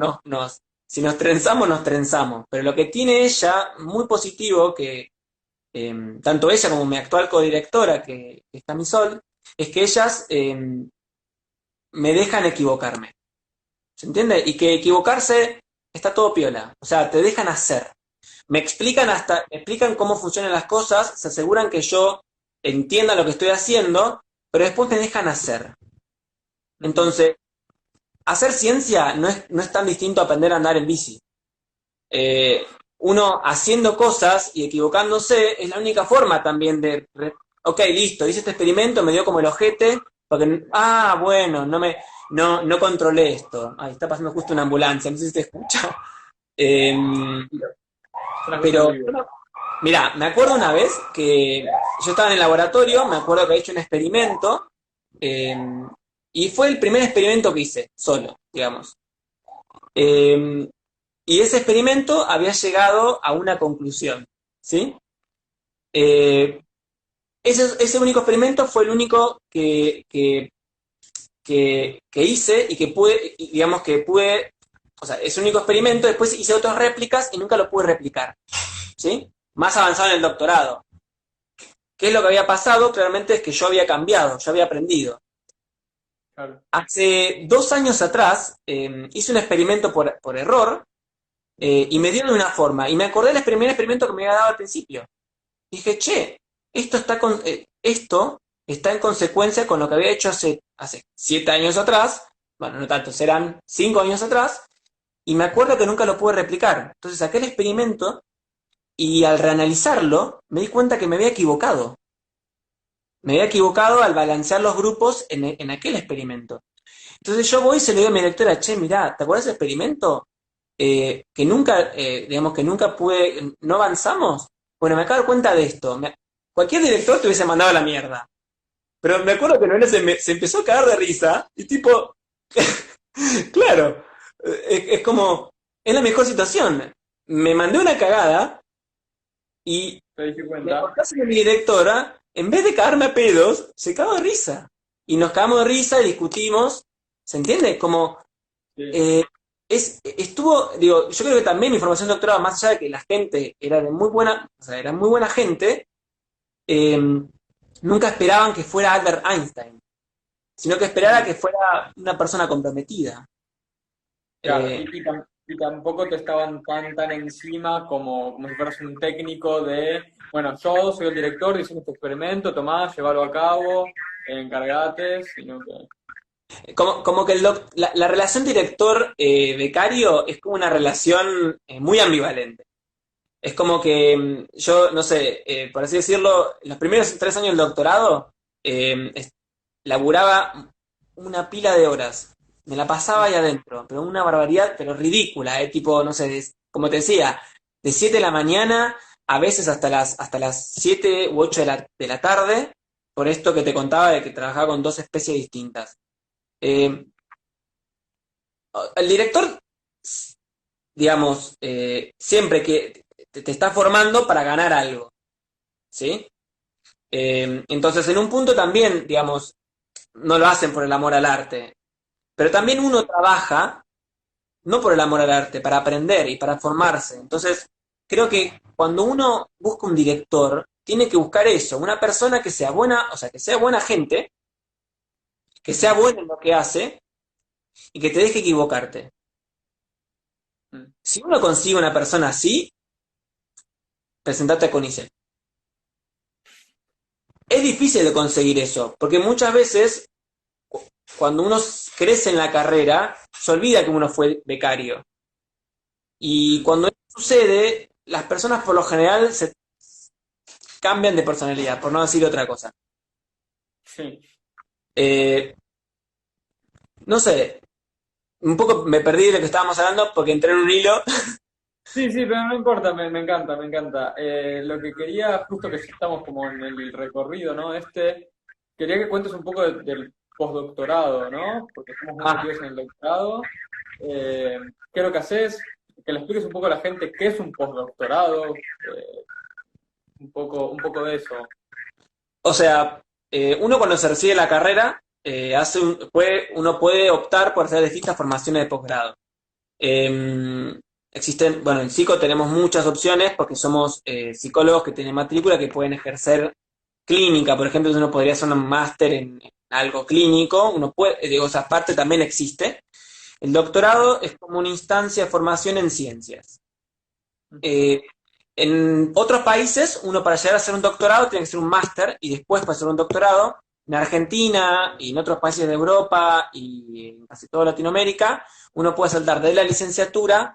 si nos trenzamos, nos trenzamos. Pero lo que tiene ella, muy positivo, que tanto ella como mi actual codirectora, que está mi Sol, es que ellas me dejan equivocarme. ¿Se entiende? Y que equivocarse está todo piola. O sea, te dejan hacer. Me explican cómo funcionan las cosas, se aseguran que yo entienda lo que estoy haciendo, pero después me dejan hacer. Ujú. Entonces, hacer ciencia no es tan distinto a aprender a andar en bici. Eh, Uno haciendo cosas y equivocándose es la única forma también ok, listo, hice este experimento, me dio como el ojete, porque, bueno, no controlé esto. Ay, está pasando justo una ambulancia, no sé si se escucha. Eh, Son las cosas del pero, vivo. mira, me acuerdo una vez que yo estaba en el laboratorio, me acuerdo que había hecho un experimento, eh, y fue el primer experimento que hice, solo, digamos. Eh, y ese experimento había llegado a una conclusión, ¿sí? Eh, ese único experimento fue el único que hice y que pude, digamos que pude, o sea, ese único experimento, después hice otras réplicas y nunca lo pude replicar, ¿sí? Más avanzado en el doctorado. ¿Qué es lo que había pasado? Claramente es que yo había cambiado, yo había aprendido. Claro. Hace 2 años atrás hice un experimento por error y me dio de una forma. Y me acordé del primer experimento que me había dado al principio. Dije, che, esto está en consecuencia con lo que había hecho hace 7 años atrás. Bueno, no tanto, serán 5 años atrás. Y me acuerdo que nunca lo pude replicar. Entonces saqué el experimento y al reanalizarlo me di cuenta que me había equivocado. Me había equivocado al balancear los grupos en aquel experimento. Entonces yo voy y se lo digo a mi directora, che, mirá, ¿te acuerdas del experimento? Que nunca, digamos, que nunca pude, no avanzamos. Bueno, me acabo de dar cuenta de esto. Cualquier director te hubiese mandado a la mierda. Pero me acuerdo que Noelia se empezó a cagar de risa y tipo, claro, es como, es la mejor situación. Me mandé una cagada Y te diste me cuenta. contás que mi directora, en vez de cagarme a pedos, se cagó de risa. Y nos cagamos de risa y discutimos. ¿Se entiende? Como Sí. eh, estuvo, digo, yo creo que también mi formación de doctorado, más allá de que la gente era de muy buena, o sea, era muy buena gente, eh, nunca esperaban que fuera Albert Einstein, sino que esperara Mm. que fuera una persona comprometida. Claro, Eh, y tampoco te estaban tan encima como si fueras un técnico de, bueno, yo soy el director, diseño este experimento, tomá, llévalo a cabo, encargate, sino que... como que la relación director-becario es como una relación muy ambivalente. Es como que yo, no sé, por así decirlo, los primeros 3 años del doctorado laburaba una pila de horas. Me la pasaba ahí adentro, pero una barbaridad, pero ridícula, tipo, no sé, como te decía, de 7 de la mañana, a veces hasta las 7 u 8 de la tarde, por esto que te contaba de que trabajaba con dos especies distintas. Eh, el director, digamos, siempre que te está formando para ganar algo, ¿sí? Entonces, en un punto también, digamos, no lo hacen por el amor al arte, pero también uno trabaja no por el amor al arte, para aprender y para formarse. Entonces, creo que cuando uno busca un director, tiene que buscar eso, una persona que sea buena, o sea, que sea buena gente, que sea Ujú, buena en lo que hace y que te deje equivocarte. ujú. Si uno consigue una persona así, presentate a CONICET. Es difícil de conseguir eso, porque muchas veces cuando uno crece en la carrera, se olvida que uno fue becario. Y Mm. cuando eso sucede, las personas por lo general se cambian de personalidad, por no decir otra cosa. Sí. Eh, no sé, un poco me perdí de lo que estábamos hablando porque entré en un hilo. Sí, sí, pero no importa, me encanta, me encanta. Lo que quería, justo que estamos como en el recorrido, ¿no? Quería que cuentes un poco del postdoctorado, ¿no? Porque estamos muy Ah, metidos en el doctorado. ¿Qué es lo que haces? Que le expliques un poco a la gente qué es un postdoctorado, un poco de eso. o sea, uno cuando se recibe la carrera, uno puede optar por hacer distintas formaciones de posgrado. Existen, bueno, en psico tenemos muchas opciones porque somos psicólogos que tienen matrícula que pueden ejercer clínica, por ejemplo, uno podría hacer un máster en algo clínico, uno puede, digo, esa parte también existe. El doctorado es como una instancia de formación en ciencias. Eh, en otros países, uno para llegar a hacer un doctorado tiene que hacer un máster y después para hacer un doctorado. En Argentina y en otros países de Europa y en casi toda Latinoamérica, uno puede saltar de la licenciatura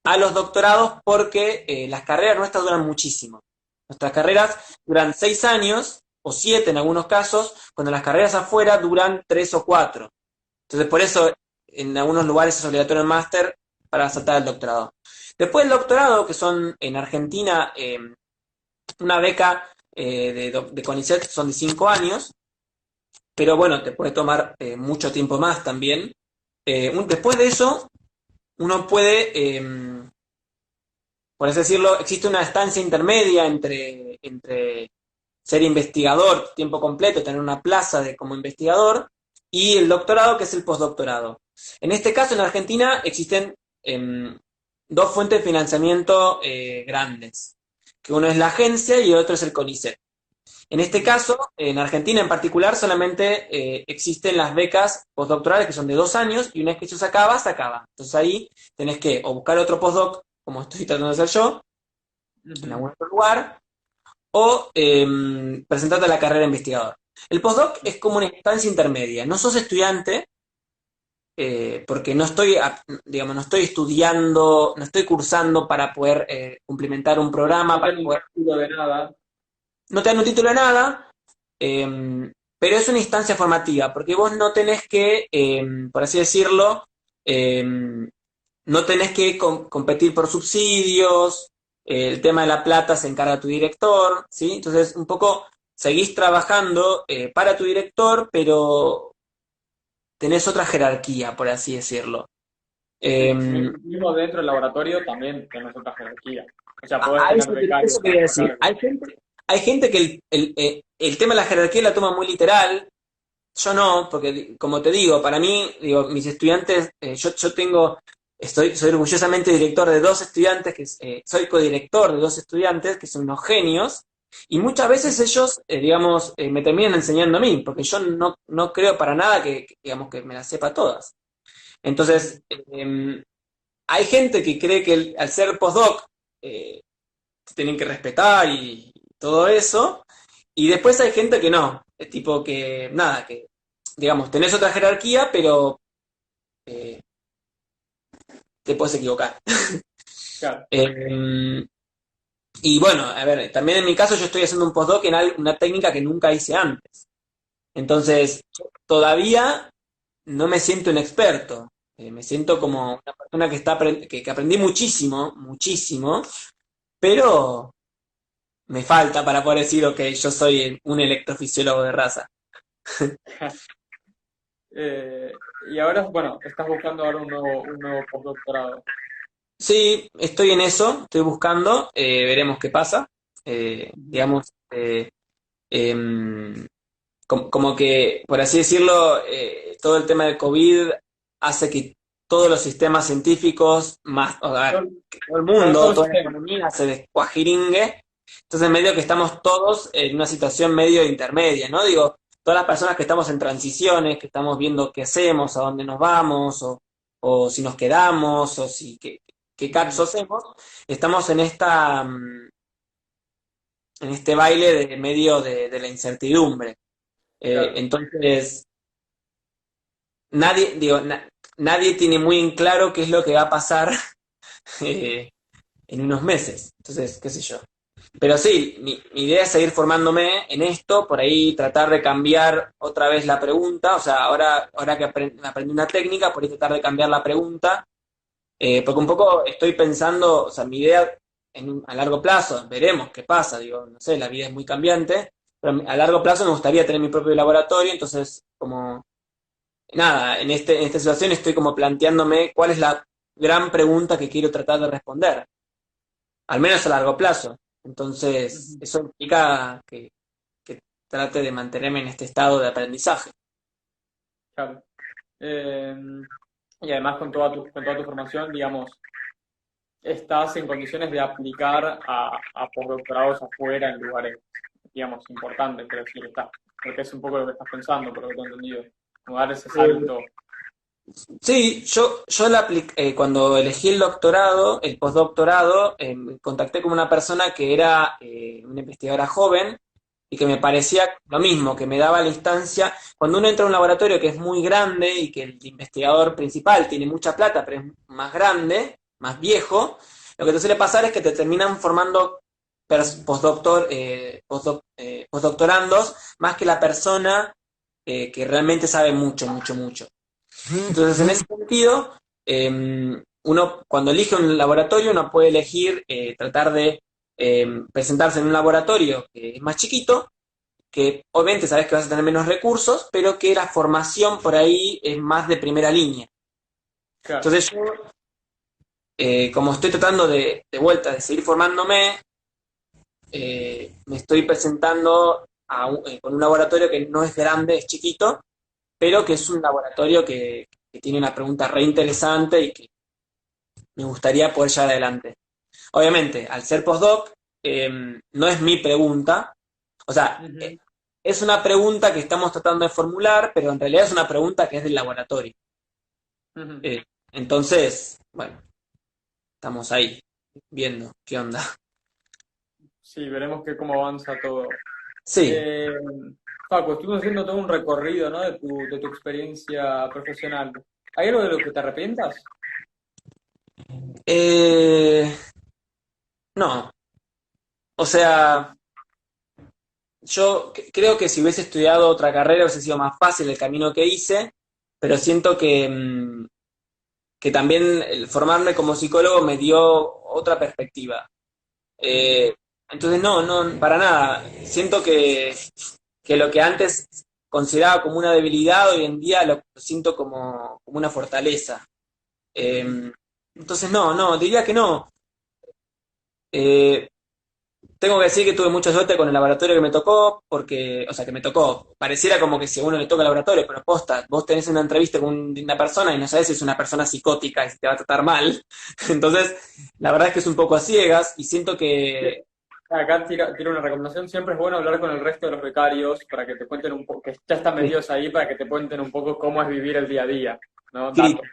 a los doctorados porque las carreras nuestras duran muchísimo. Nuestras carreras duran 6 años o 7 en algunos casos, cuando las carreras afuera duran 3 o 4. Entonces, por eso en algunos lugares es obligatorio el máster para saltar al doctorado. Después del doctorado, que son en Argentina una beca de CONICET son de 5 años, pero bueno, te puede tomar mucho tiempo más también. Después de eso, uno puede, por así decirlo, existe una estancia intermedia entre ser investigador tiempo completo, tener una plaza como investigador, y el doctorado, que es el postdoctorado. En este caso, en Argentina, existen dos fuentes de financiamiento grandes, que uno es la agencia y el otro es el CONICET. En este caso, en Argentina en particular, solamente existen las becas postdoctorales que son de 2 años y una vez que eso se acaba, se acaba. Entonces ahí tenés que o buscar otro postdoc, como estoy tratando de hacer yo, en Ujú. algún otro lugar, o presentarte a la carrera de investigador. El postdoc es como una instancia intermedia. No sos estudiante, porque no estoy, digamos, no estoy estudiando, no estoy cursando para poder cumplimentar un programa, No para tengo un poder... título de nada. No te dan un título de nada, pero es una instancia formativa, porque vos no tenés que, por así decirlo, no tenés que competir por subsidios, el tema de la plata se encarga tu director, ¿sí? Entonces, un poco seguís trabajando para tu director, pero tenés otra jerarquía, por así decirlo. Sí, Eh, mismo dentro del laboratorio también tenemos otra jerarquía. O sea, podés A tener eso, becarios eso a quería tu decir. cargo. Hay gente que el tema de la jerarquía la toma muy literal. Yo no, porque como te digo, para mí, digo, mis estudiantes, yo soy orgullosamente director de dos estudiantes, soy codirector de dos estudiantes que son unos genios, y muchas veces ellos, digamos, me terminan enseñando a mí, porque yo no creo para nada digamos, que me las sepa todas. Ujú. Entonces, hay gente que cree que al ser postdoc, te tienen que respetar y todo eso. Y después hay gente que no. Es tipo que, nada, que, digamos, tenés otra jerarquía, pero eh, te puedes equivocar. Claro. Eh, y bueno, a ver, también en mi caso yo estoy haciendo un postdoc en una técnica que nunca hice antes. Entonces, todavía no me siento un experto. Me siento como una persona que aprendí muchísimo, muchísimo, pero me falta para poder decir, ok, yo soy un electrofisiólogo de raza. Y ahora, bueno, estás buscando ahora un nuevo postdoctorado. Sí, estoy en eso, estoy buscando, veremos qué pasa. Ujú. Digamos, como que, por así decirlo, todo el tema del COVID hace que todos los sistemas científicos, más, o sea, Todo, que todo el claro, todo mundo, el toda la sistema. economía se descuajiringue. Entonces, medio que estamos todos en una situación medio intermedia, ¿no? Digo, todas las personas que estamos en transiciones, que estamos viendo qué hacemos, a dónde nos vamos, o si nos quedamos, o si qué Ujú. caso hacemos, estamos en este baile de medio de la incertidumbre. Claro. Entonces, nadie tiene muy en claro qué es lo que va a pasar eh, en unos meses. Entonces, qué sé yo. Pero sí, mi idea es seguir formándome en esto, por ahí tratar de cambiar otra vez la pregunta. O sea, ahora que aprendí una técnica, por ahí tratar de cambiar la pregunta. Porque un poco estoy pensando, o sea, mi idea a largo plazo, veremos qué pasa. Digo, no sé, la vida es muy cambiante. Pero a largo plazo me gustaría tener mi propio laboratorio, entonces, como nada, en esta situación estoy como planteándome cuál es la gran pregunta que quiero tratar de responder, al menos a largo plazo. Entonces, Ujú. eso implica que trate de mantenerme en este estado de aprendizaje. Claro. Eh, y además con toda tu formación, digamos, estás en condiciones de aplicar a postdoctorados afuera en lugares, digamos, importantes, pero sí está. Porque es un poco lo que estás pensando, por lo que te he entendido. Como dar ese Eh, salto. Sí, yo cuando elegí el doctorado, el postdoctorado, me contacté con una persona que era una investigadora joven y que me parecía lo mismo, que me daba la instancia, cuando uno entra a un laboratorio que es muy grande y que el investigador principal tiene mucha plata, pero es más grande, más viejo, lo que te suele pasar es que te terminan formando postdoctorandos más que la persona que realmente sabe mucho, mucho, mucho. Entonces, en ese sentido, uno cuando elige un laboratorio, uno puede elegir tratar de presentarse en un laboratorio que es más chiquito, que obviamente sabes que vas a tener menos recursos, pero que la formación por ahí es más de primera línea. Claro. Entonces, yo, como estoy tratando de vuelta, de seguir formándome, me estoy presentando con un laboratorio que no es grande, es chiquito, pero que es un laboratorio que tiene una pregunta re interesante y que me gustaría poder llevar adelante. Obviamente, al ser postdoc, no es mi pregunta, o sea, Ujú. es una pregunta que estamos tratando de formular, pero en realidad es una pregunta que es del laboratorio. Ujú. Eh, entonces, bueno, estamos ahí viendo qué onda. Sí, veremos cómo avanza todo. Sí, Eh, Facu, estuvimos haciendo todo un recorrido, ¿no? De tu experiencia profesional. ¿Hay algo de lo que te arrepientas? eh, no, o sea, yo creo que si hubiese estudiado otra carrera hubiese sido más fácil el camino que hice, pero siento que también el formarme como psicólogo me dio otra perspectiva. Ujú. Eh, entonces, no, para nada. Siento que lo que antes consideraba como una debilidad, hoy en día lo siento como una fortaleza. Ujú. Entonces, no, diría que no. Eh, Tengo que decir que tuve mucha suerte con el laboratorio que me tocó, porque, o sea, que me tocó. Pareciera como que si a uno le toca el laboratorio, pero posta, vos tenés una entrevista con una persona y no sabés si es una persona psicótica y si te va a tratar mal. Entonces, la verdad es que es un poco a ciegas y siento Sí. que, Acá tiro una recomendación, siempre es bueno hablar con el resto de los becarios para que te cuenten un poco, que ya están sí, metidos ahí, para que te cuenten un poco cómo es vivir el día a día, ¿no? sí, Datos.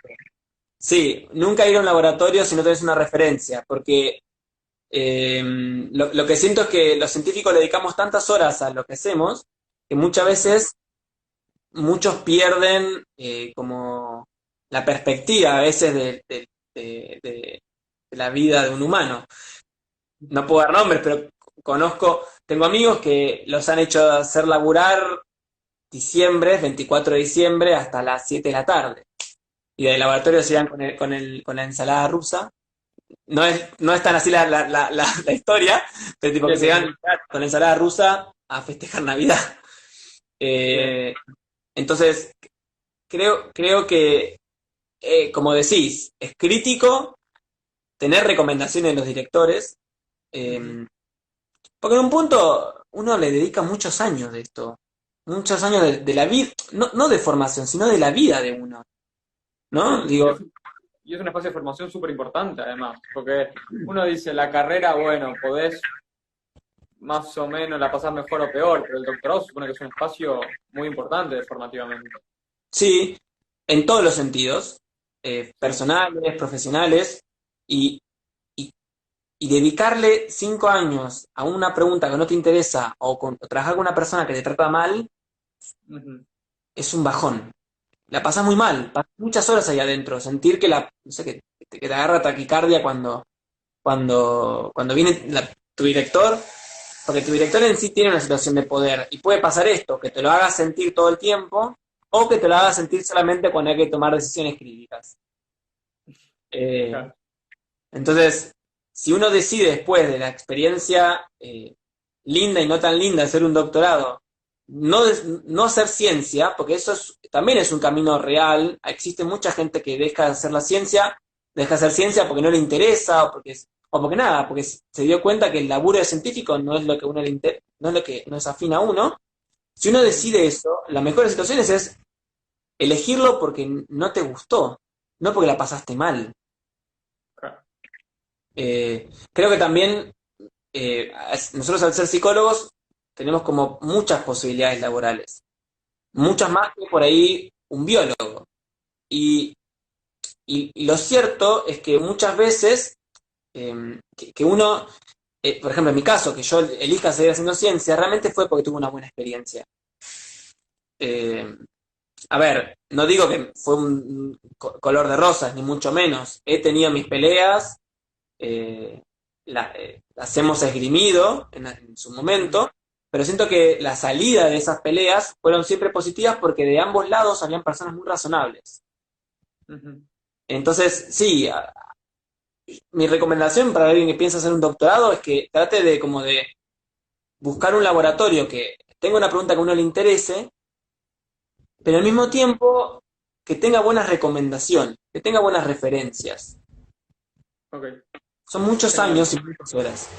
sí, nunca ir a un laboratorio si no tenés una referencia, porque lo que siento es que los científicos le dedicamos tantas horas a lo que hacemos que muchas veces muchos pierden como la perspectiva a veces de la vida de un humano. No puedo dar nombres, pero tengo amigos que los han hecho hacer laburar diciembre, 24 de diciembre, hasta las 7 de la tarde. Y del laboratorio se iban con la ensalada rusa. No es tan así la historia, pero tipo Sí, que se sí, iban sí. con la ensalada rusa a festejar Navidad. Sí. Eh, entonces, creo que, como decís, es crítico tener recomendaciones de los directores, Ujú. eh, porque en un punto uno le dedica muchos años de esto, muchos años de la vida, no de formación, sino de la vida de uno, ¿no? Sí, Digo, y es un espacio de formación súper importante además, porque uno dice, la carrera, bueno, podés más o menos la pasar mejor o peor, pero el doctorado se supone que es un espacio muy importante formativamente. sí, en todos los sentidos, Sí. personales, profesionales, y, y, y dedicarle 5 años a una pregunta que no te interesa o trabajar con una persona que te trata mal, Ujú. es un bajón. La pasás muy mal, pasás muchas horas ahí adentro, sentir no sé, que te agarra taquicardia cuando viene tu director, porque tu director en sí tiene una situación de poder y puede pasar esto, que te lo haga sentir todo el tiempo o que te lo haga sentir solamente cuando hay que tomar decisiones críticas. Eh, Claro. entonces, si uno decide después de la experiencia linda y no tan linda de hacer un doctorado, no hacer ciencia, porque también es un camino real, existe mucha gente que deja de hacer la ciencia, deja de hacer ciencia porque no le interesa o porque nada, porque se dio cuenta que el laburo de científico no es lo que uno le no es lo que no es afín a uno. Si uno Ujú. decide eso, la mejor de las situaciones es elegirlo porque no te gustó, no porque la pasaste mal. Claro. Creo que también nosotros al ser psicólogos tenemos como muchas posibilidades laborales, muchas más que por ahí un biólogo. Y, y lo cierto es que muchas veces que uno, por ejemplo en mi caso, que yo elija seguir haciendo ciencia, realmente fue porque tuve una buena experiencia. Eh, a ver, no digo que fue un color de rosas, ni mucho menos. He tenido mis peleas, eh, las hemos esgrimido en su Ujú. momento, pero siento que la salida de esas peleas fueron siempre positivas porque de ambos lados habían personas muy razonables. Ujú. Entonces, sí, mi recomendación para alguien que piensa hacer un doctorado es que trate de como de buscar un laboratorio que tenga una pregunta que a uno le interese, pero al mismo Ujú. tiempo que tenga buenas recomendaciones, que tenga buenas referencias. Ok, Son muchos genial. años y muchas horas.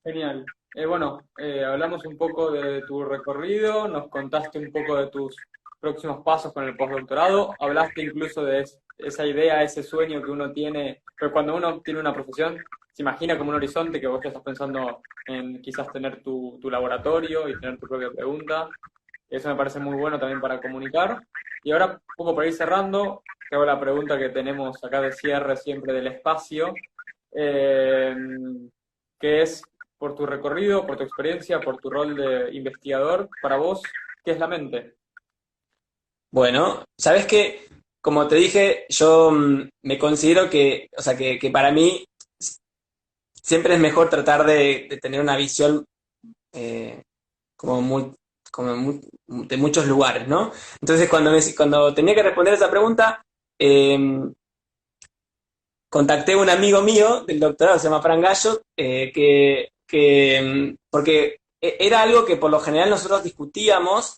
Genial. Bueno, hablamos un poco de tu recorrido, nos contaste un poco de tus próximos pasos con el postdoctorado, hablaste incluso de esa idea, ese sueño que uno tiene, pero cuando uno tiene una profesión, se imagina como un horizonte que vos ya estás pensando en quizás tener tu laboratorio y tener tu propia pregunta. Eso me parece muy bueno también para comunicar. Y ahora, un poco para ir cerrando, te hago la pregunta que tenemos acá de cierre siempre del espacio, eh, que es por tu recorrido, por tu experiencia, por tu rol de investigador, para vos, ¿qué es la mente? Bueno, sabes que, como te dije, yo me considero que, o sea, que para mí siempre es mejor tratar de tener una visión eh, como muy, de muchos lugares, ¿no? Entonces, cuando tenía que responder esa pregunta, eh, contacté a un amigo mío del doctorado, se llama Fran Gallo, porque era algo que por lo general nosotros discutíamos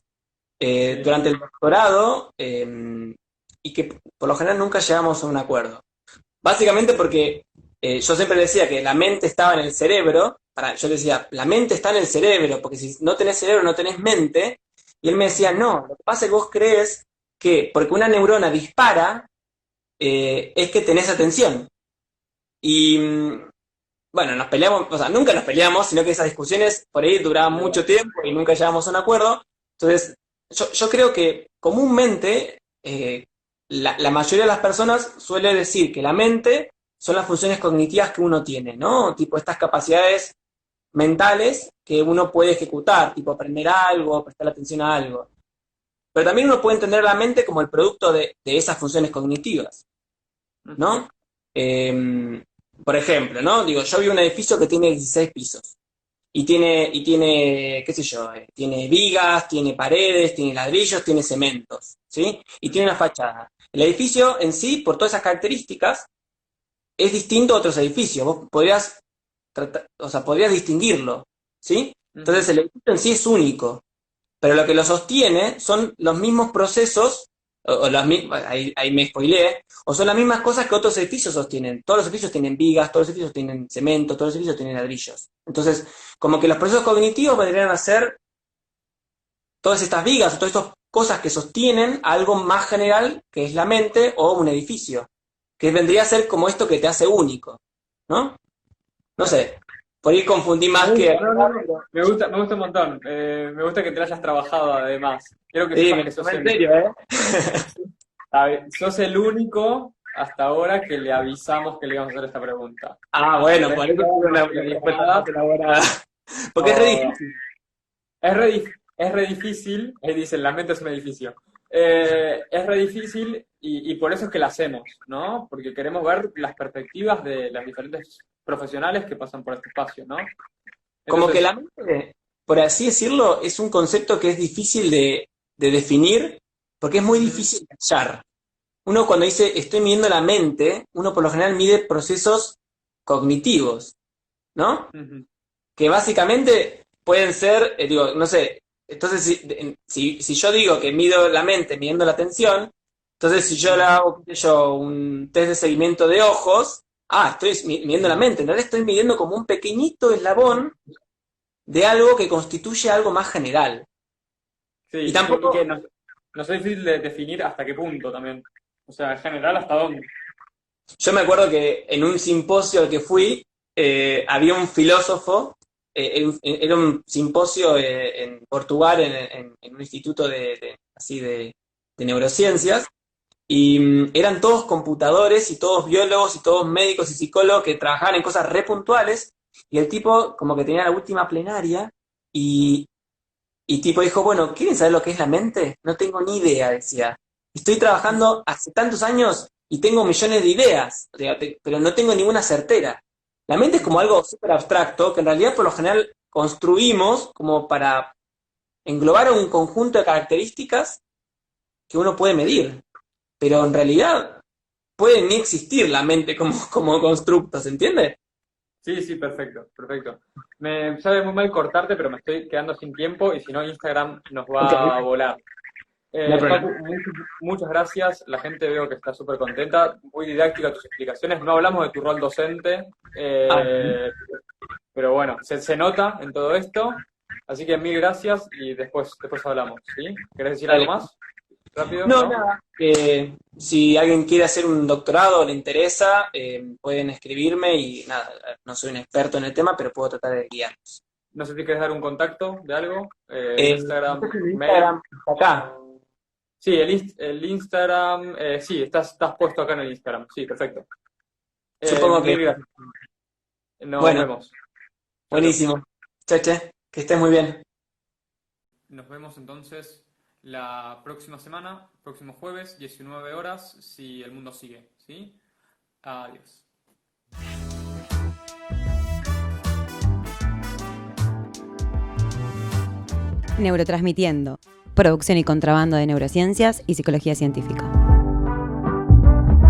Sí. durante el doctorado y que por lo general nunca llegamos a un acuerdo. Básicamente porque yo siempre decía que la mente estaba en el cerebro, yo le decía, la mente está en el cerebro, porque si no tenés cerebro no tenés mente, y él me decía, no, lo que pasa es que vos crees que porque una neurona dispara, es que tenés atención. Y bueno, nos peleamos, o sea, nunca nos peleamos, sino que esas discusiones por ahí duraban mucho tiempo y nunca llegamos a un acuerdo. Entonces, yo creo que comúnmente la mayoría de las personas suele decir que la mente son las funciones cognitivas que uno tiene, ¿no? Tipo estas capacidades mentales que uno puede ejecutar, tipo aprender algo, prestar atención a algo. Pero también uno puede entender la mente como el producto de esas funciones cognitivas, ¿no? Por ejemplo, ¿no? Digo, yo vi un edificio que tiene 16 pisos y tiene, qué sé yo, tiene vigas, tiene paredes, tiene ladrillos, tiene cementos, ¿sí? Y tiene una fachada. El edificio en sí, por todas esas características, es distinto a otros edificios. Vos podrías podrías distinguirlo, ¿sí? Entonces el edificio en sí es único, pero lo que lo sostiene son los mismos procesos, o las mismas, ahí me spoileé, o son las mismas cosas que otros edificios sostienen. Todos los edificios tienen vigas, todos los edificios tienen cemento, todos los edificios tienen ladrillos. Entonces, como que los procesos cognitivos vendrían a ser todas estas vigas o todas estas cosas que sostienen algo más general que es la mente o un edificio, que vendría a ser como esto que te hace único, ¿no? No sé, por ahí confundí más que... Me gusta un montón. Me gusta que te lo hayas trabajado además. Quiero que Sí, sepas me que sos en serio, ¿eh? sos el único hasta ahora que le avisamos que le íbamos a hacer esta pregunta. Ah, bueno, por eso tuve una respuesta más elaborada. Porque es re difícil. Es re difícil, ahí dicen, la mente es un edificio. Es re difícil y por eso es que la hacemos, ¿no? Porque queremos ver las perspectivas de las diferentes profesionales que pasan por este espacio, ¿no? Como Entonces, que la mente, por así decirlo, es un concepto que es difícil de definir, porque es muy difícil de hallar. Uno cuando dice estoy midiendo la mente, uno por lo general mide procesos cognitivos, ¿no? Que básicamente pueden ser, digo, no sé, entonces si yo digo que mido la mente midiendo la atención, entonces si yo le hago, qué sé yo, un test de seguimiento de ojos, estoy midiendo la mente, en realidad estoy midiendo como un pequeñito eslabón de algo que constituye algo más general. sí, Y tampoco, que no es difícil de definir hasta qué punto también. O sea, en general, hasta dónde. yo me acuerdo que en un simposio al que fui, había un filósofo, era un simposio en Portugal, en un instituto así de neurociencias, y eran todos computadores y todos biólogos y todos médicos y psicólogos que trabajaban en cosas re puntuales, y el tipo como que tenía la última plenaria, y tipo dijo, bueno, ¿quieren saber lo que es la mente? No tengo ni idea, decía. Estoy trabajando hace tantos años y tengo millones de ideas, o sea, pero no tengo ninguna certera. La mente es como algo súper abstracto que en realidad por lo general construimos como para englobar un conjunto de características que uno puede medir. Pero en realidad puede ni existir la mente como constructo, ¿se entiende? Sí, sí, perfecto, perfecto. Me sabe muy mal cortarte, pero me estoy quedando sin tiempo y si no, Instagram nos Ok, va a volar. no hay Facu, problema. muchas gracias. La gente veo que está súper contenta. Muy didáctica tus explicaciones. No hablamos de tu rol docente, Ah, pero bueno, se nota en todo esto. Así que mil gracias y después hablamos, ¿sí? ¿Querés decir algo dale. más? Rápido, No, ¿no? nada. Si alguien quiere hacer un doctorado o le interesa, pueden escribirme y nada, no soy un experto en el tema, pero puedo tratar de guiarlos. No sé si quieres dar un contacto de algo. No Instagram, sé si en mail. Instagram está acá. Sí, el Instagram, sí, estás puesto acá en el Instagram. Sí, perfecto. Supongo que. Mil gracias. Nos Bueno, vemos. Chao, chao. buenísimo. Che, que estés muy bien. Nos vemos entonces la próxima semana, próximo jueves, 19 horas, si el mundo sigue, ¿sí? Adiós. Neurotransmitiendo, producción y contrabando de neurociencias y psicología científica.